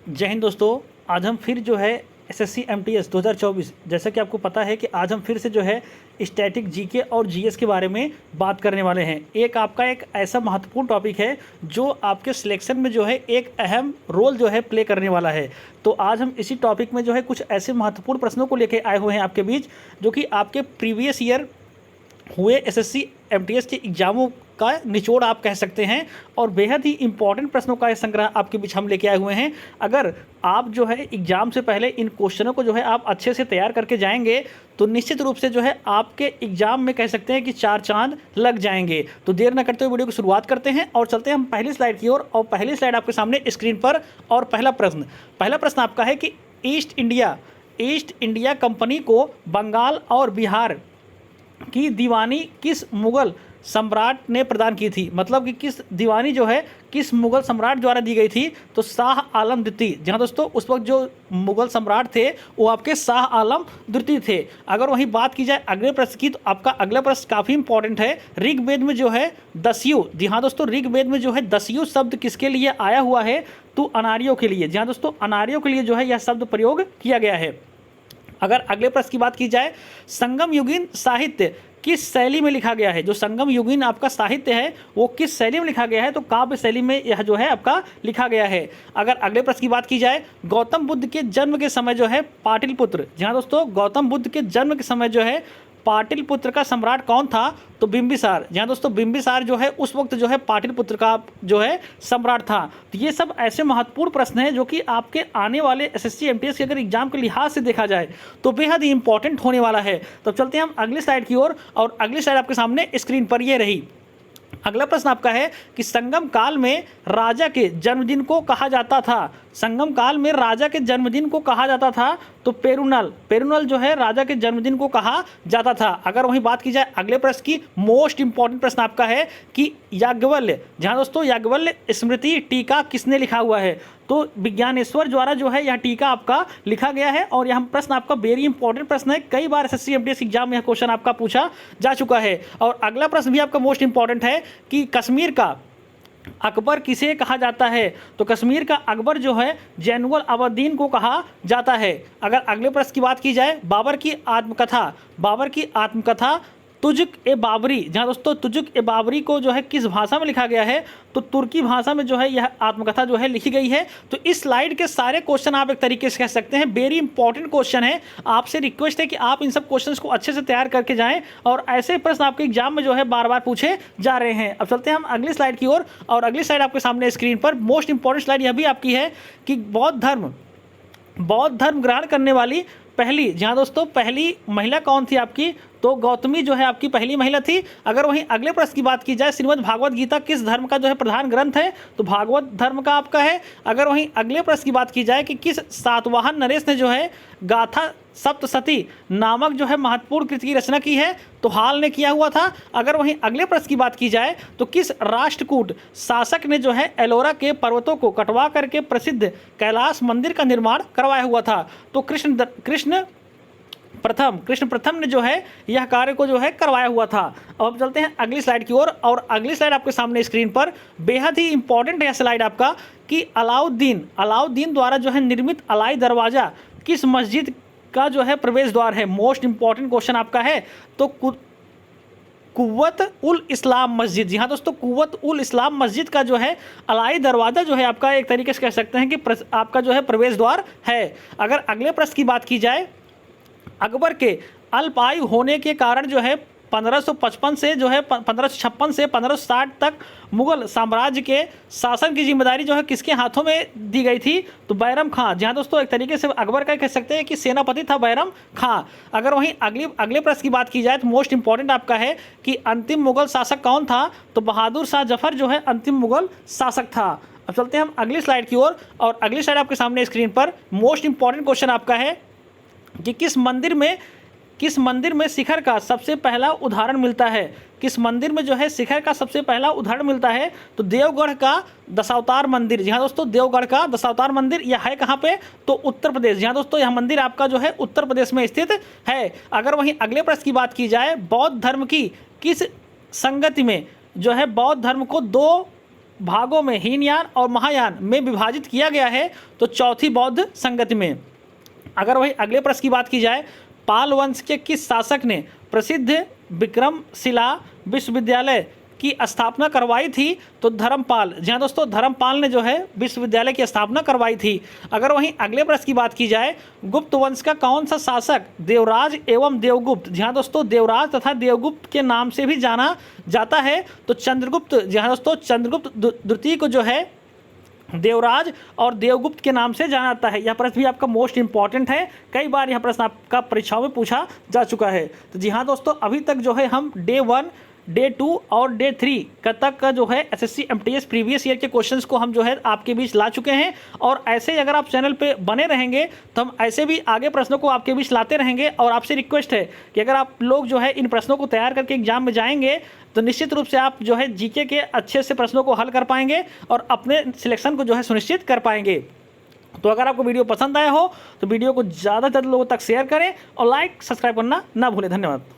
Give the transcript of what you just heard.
जय हिंद दोस्तों। आज हम फिर जो है एसएससी एमटीएस 2024, जैसा कि आपको पता है कि आज हम फिर से जो है स्टैटिक जीके और जीएस के बारे में बात करने वाले हैं। एक आपका एक ऐसा महत्वपूर्ण टॉपिक है जो आपके सिलेक्शन में जो है एक अहम रोल जो है प्ले करने वाला है। तो आज हम इसी टॉपिक में जो है कुछ ऐसे महत्वपूर्ण प्रश्नों को लेकर आए हुए हैं आपके बीच, जो कि आपके प्रीवियस ईयर हुए एसएससी एमटीएस के एग्जामों का निचोड़ आप कह सकते हैं, और बेहद ही इंपॉर्टेंट प्रश्नों का संग्रह आपके बीच हम लेके आए हुए हैं। अगर आप जो है एग्जाम से पहले इन क्वेश्चनों को जो है आप अच्छे से तैयार करके जाएंगे तो निश्चित रूप से जो है आपके एग्जाम में कह सकते हैं कि चार चांद लग जाएंगे। तो देर न करते हुए वीडियो की शुरुआत करते हैं और चलते हैं हम पहली स्लाइड की ओर। और पहली स्लाइड आपके सामने स्क्रीन पर। और पहला प्रश्न आपका है कि ईस्ट इंडिया कंपनी को बंगाल और बिहार की दीवानी किस मुगल सम्राट ने प्रदान की थी। मतलब कि किस दीवानी जो है किस मुगल सम्राट द्वारा दी गई थी। तो शाह आलम द्वितीय। जहाँ दोस्तों उस वक्त जो मुगल सम्राट थे वो आपके शाह आलम द्वितीय थे। अगर वहीं बात की जाए अगले प्रश्न की, तो आपका अगला प्रश्न काफ़ी इंपॉर्टेंट है। ऋग्वेद में जो है दस्यु, जी हाँ दोस्तों, ऋग्वेद में जो है दस्यु शब्द किसके लिए आया हुआ है। तो अनार्यों के लिए। जी हाँ दोस्तों, अनार्यों के लिए जो है यह शब्द प्रयोग किया गया है। अगर अगले प्रश्न की बात की जाए, संगम युगीन साहित्य किस शैली में लिखा गया है। जो संगम युगीन आपका साहित्य है वो किस शैली में लिखा गया है। तो काव्य शैली में यह जो है आपका लिखा गया है। अगर अगले प्रश्न की बात की जाए, गौतम बुद्ध के जन्म के समय जो है पाटलिपुत्र, जहाँ दोस्तों गौतम बुद्ध के जन्म के समय जो है पाटलिपुत्र का सम्राट कौन था। तो बिंबिसार। जहाँ दोस्तों बिंबिसार जो है उस वक्त जो है पाटलिपुत्र का जो है सम्राट था। तो ये सब ऐसे महत्वपूर्ण प्रश्न हैं जो कि आपके आने वाले एसएससी एमटीएस के अगर एग्जाम के लिहाज से देखा जाए तो बेहद ही इंपॉर्टेंट होने वाला है। तो चलते हैं हम अगली स्लाइड की ओर। और अगली स्लाइड आपके सामने स्क्रीन पर ये रही। अगला प्रश्न आपका है कि संगम काल में राजा के जन्मदिन को कहा जाता था। संगम काल में राजा के जन्मदिन को कहा जाता था। तो पेरुनल जो है राजा के जन्मदिन को कहा जाता था। अगर वहीं बात की जाए अगले प्रश्न की, मोस्ट इंपॉर्टेंट प्रश्न आपका है कि याज्ञवल्क्य, जहाँ दोस्तों याज्ञवल्क्य स्मृति टीका किसने लिखा हुआ है। तो विज्ञानेश्वर द्वारा जो है यह टीका आपका लिखा गया है। और यह प्रश्न आपका वेरी इंपॉर्टेंट प्रश्न है। कई बार एसएससी एमटीएस एग्जाम में यह क्वेश्चन आपका पूछा जा चुका है। और अगला प्रश्न भी आपका मोस्ट इंपॉर्टेंट है कि कश्मीर का अकबर किसे कहा जाता है। तो कश्मीर का अकबर जो है जैनुल आबदीन को कहा जाता है। अगर अगले प्रश्न की बात की जाए, बाबर की आत्मकथा तुजुक ए बाबरी, जहाँ दोस्तों तुजुक ए बाबरी को जो है किस भाषा में लिखा गया है। तो तुर्की भाषा में जो है यह आत्मकथा जो है लिखी गई है। तो इस स्लाइड के सारे क्वेश्चन आप एक तरीके से कह सकते हैं वेरी इंपॉर्टेंट क्वेश्चन है। आपसे रिक्वेस्ट है कि आप इन सब क्वेश्चंस को अच्छे से तैयार करके जाएं, और ऐसे प्रश्न आपके एग्जाम में जो है बार बार पूछे जा रहे हैं। अब चलते हैं हम अगली स्लाइड की ओर। और अगली स्लाइड आपके सामने स्क्रीन पर मोस्ट इंपॉर्टेंट स्लाइड यह भी आपकी है कि बौद्ध धर्म ग्रहण करने वाली पहली, जहाँ दोस्तों पहली महिला कौन थी आपकी। तो गौतमी जो है आपकी पहली महिला थी। अगर वहीं अगले प्रश्न की बात की जाए, श्रीमद् भागवत गीता किस धर्म का जो है प्रधान ग्रंथ है। तो भागवत धर्म का आपका है। अगर वहीं अगले प्रश्न की बात की जाए कि किस सातवाहन नरेश ने जो है गाथा सप्तशती नामक जो है महत्वपूर्ण कृति की रचना की है। तो हाल ने किया हुआ था। अगर वहीं अगले प्रश्न की बात की जाए तो किस राष्ट्रकूट शासक ने जो है एलोरा के पर्वतों को कटवा करके प्रसिद्ध कैलाश मंदिर का निर्माण करवाया हुआ था। तो कृष्ण प्रथम ने जो है यह कार्य को जो है करवाया हुआ था। अब चलते हैं अगली स्लाइड की ओर। और अगली स्लाइड आपके सामने स्क्रीन पर बेहद ही इंपॉर्टेंट है स्लाइड आपका कि अलाउद्दीन द्वारा जो है निर्मित अलाई दरवाजा किस मस्जिद का जो है प्रवेश द्वार है। मोस्ट इंपॉर्टेंट क्वेश्चन आपका है। तो कुव्वत उल इस्लाम मस्जिद, जी हाँ दोस्तों, कुव्वत उल इस्लाम मस्जिद का जो है अलाई दरवाजा जो है आपका एक तरीके से कह सकते हैं कि आपका जो है प्रवेश द्वार है। अगर अगले प्रश्न की बात की जाए, अकबर के अल्पायु होने के कारण जो है 1556 से 1560 तक मुगल साम्राज्य के शासन की जिम्मेदारी जो है किसके हाथों में दी गई थी। तो बैरम खां, जहाँ दोस्तों एक तरीके से अकबर का कह सकते हैं कि सेनापति था बैरम खां। अगर वहीं अगले प्रश्न की बात की जाए तो मोस्ट इंपॉर्टेंट आपका है कि अंतिम मुगल शासक कौन था। तो बहादुर शाह जफर जो है अंतिम मुगल शासक था। अब चलते हैं हम अगली स्लाइड की ओर। और अगली स्लाइड आपके सामने स्क्रीन पर मोस्ट इंपॉर्टेंट क्वेश्चन आपका है कि किस मंदिर में शिखर का सबसे पहला उदाहरण मिलता है। किस मंदिर में जो है शिखर का सबसे पहला उदाहरण मिलता है। तो देवगढ़ का दशावतार मंदिर, जी हाँ दोस्तों, देवगढ़ का दशावतार मंदिर यह है कहाँ पे। तो उत्तर प्रदेश, जी हाँ दोस्तों, यह मंदिर आपका जो है उत्तर प्रदेश में स्थित है। अगर वहीं अगले प्रश्न की बात की जाए, बौद्ध धर्म की किस संगति में जो है बौद्ध धर्म को दो भागों में हीनयान और महायान में विभाजित किया गया है तो चौथी बौद्ध संगति में। अगर वही अगले प्रश्न की बात की जाए, पाल वंश के किस शासक ने प्रसिद्ध विक्रमशिला विश्वविद्यालय की स्थापना करवाई थी? तो धर्मपाल। जी हाँ दोस्तों, धर्मपाल ने जो है विश्वविद्यालय की स्थापना करवाई थी। अगर वहीं अगले प्रश्न की बात की जाए, गुप्त वंश का कौन सा शासक देवराज एवं देवगुप्त, जी हाँ दोस्तों, देवराज तथा देवगुप्त के नाम से भी जाना जाता है? तो चंद्रगुप्त। जी हाँ दोस्तों, चंद्रगुप्त द्वितीय को जो है देवराज और देवगुप्त के नाम से जाना जाता है। यह प्रश्न भी आपका मोस्ट इंपॉर्टेंट है, कई बार यह प्रश्न आपका परीक्षाओं में पूछा जा चुका है। तो जी हाँ दोस्तों, अभी तक जो है हम डे 1, डे 2 और डे 3 तक का जो है एसएससी एमटीएस प्रीवियस ईयर के क्वेश्चंस को हम जो है आपके बीच ला चुके हैं। और ऐसे ही अगर आप चैनल पे बने रहेंगे तो हम ऐसे भी आगे प्रश्नों को आपके बीच लाते रहेंगे। और आपसे रिक्वेस्ट है कि अगर आप लोग जो है इन प्रश्नों को तैयार करके एग्जाम में जाएंगे तो निश्चित रूप से आप जो है जीके के अच्छे से प्रश्नों को हल कर पाएंगे और अपने सिलेक्शन को जो है सुनिश्चित कर पाएंगे। तो अगर आपको वीडियो पसंद आया हो तो वीडियो को ज़्यादा से ज़्यादा लोगों तक शेयर करें और लाइक सब्सक्राइब करना ना भूलें। धन्यवाद।